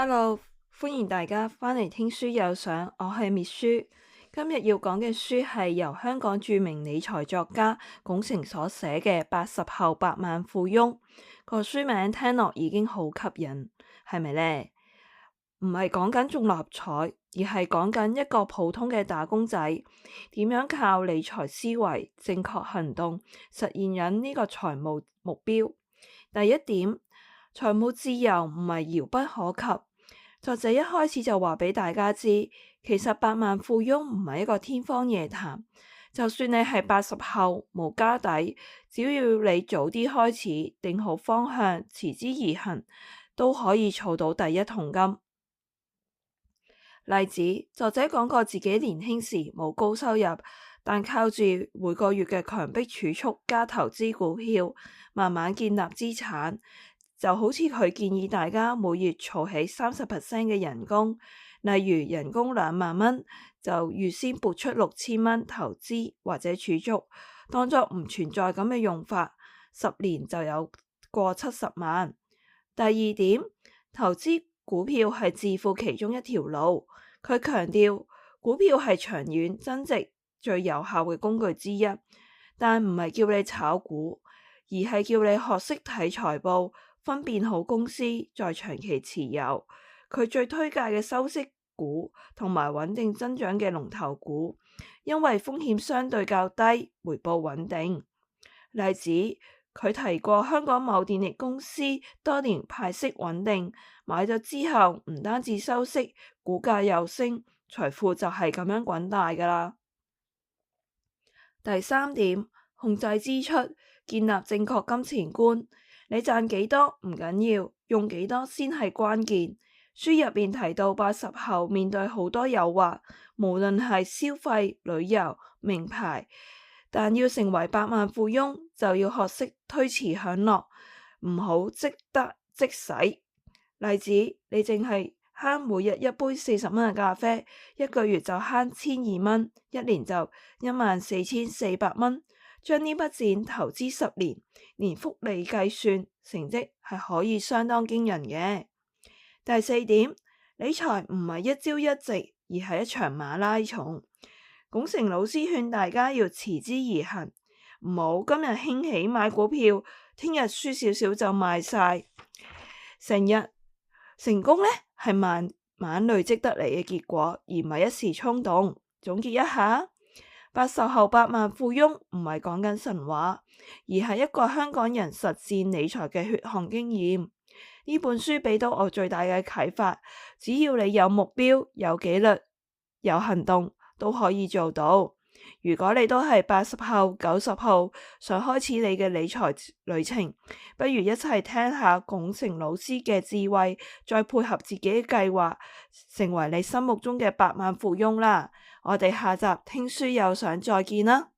Hello，歡迎大家返嚟聽書有賞，我係滅書。今日要講嘅書係由香港著名理財作家龔成所寫嘅《80後百萬富翁》。個書名聽落已經好吸引，係咪呢？唔係講緊中六合彩，而係講緊一個普通嘅打工仔點樣靠理財思維、正確行動實現緊呢個財務目標。第一點，財務自由唔係遙不可及。作者一開始就話俾大家知，其實百萬富翁唔係一個天方夜譚。就算你係80後冇家底，只要你早啲開始，定好方向，持之以恆，都可以儲到第一桶金。例子，作者講過自己年輕時冇高收入，但靠住每個月嘅強迫儲蓄加投資股票，慢慢建立資產。就好似佢建議大家每月儲起30% 嘅人工，例如人工2萬蚊，就預先撥出6000蚊投資或者儲蓄，當作唔存在咁嘅用法，10年就有過70萬。第二點，投資股票係致富其中一條路。佢強調股票係長遠增值最有效嘅工具之一，但唔係叫你炒股，而係叫你學識睇財報，分辨好公司，再長期持有。佢最推介嘅收息股同埋穩定增長嘅龍頭股，因為風險相對較低，回報穩定。例子，佢提過香港某電力公司多年派息穩定，買咗之後唔單止收息，股價又升，財富就係咁樣滾大噶啦。第三點，控制支出，建立正確金錢觀。你賺幾多唔緊要，用幾多先係關鍵。書入邊提到80後面對好多誘惑，無論係消費、旅遊、名牌，但要成為百萬富翁，就要學識推遲享樂，唔好即得即使。例子，你淨係慳每日一杯40蚊嘅咖啡，一個月就慳1200蚊，一年就14400蚊。將呢筆錢投資10年，連複利計算，成績係可以相當驚人嘅。第四點，理財唔係一朝一夕，而係一場馬拉松。龔成老師勸大家要持之以恆，唔好今日興起買股票，聽日輸少少就賣晒。成功呢係慢慢累積得嚟嘅結果，而唔係一時衝動。總結一下，80後百萬富翁唔係講緊神話，而係一個香港人實戰理財嘅血汗經驗。呢本書俾到我最大嘅啟發，只要你有目標、有紀律、有行動，都可以做到。如果你都係80後、90後，想開始你嘅理財旅程，不如一齊聽下龔成老師嘅智慧，再配合自己嘅計劃，成為你心目中嘅百萬富翁啦。我哋下集聽書有賞再見啦。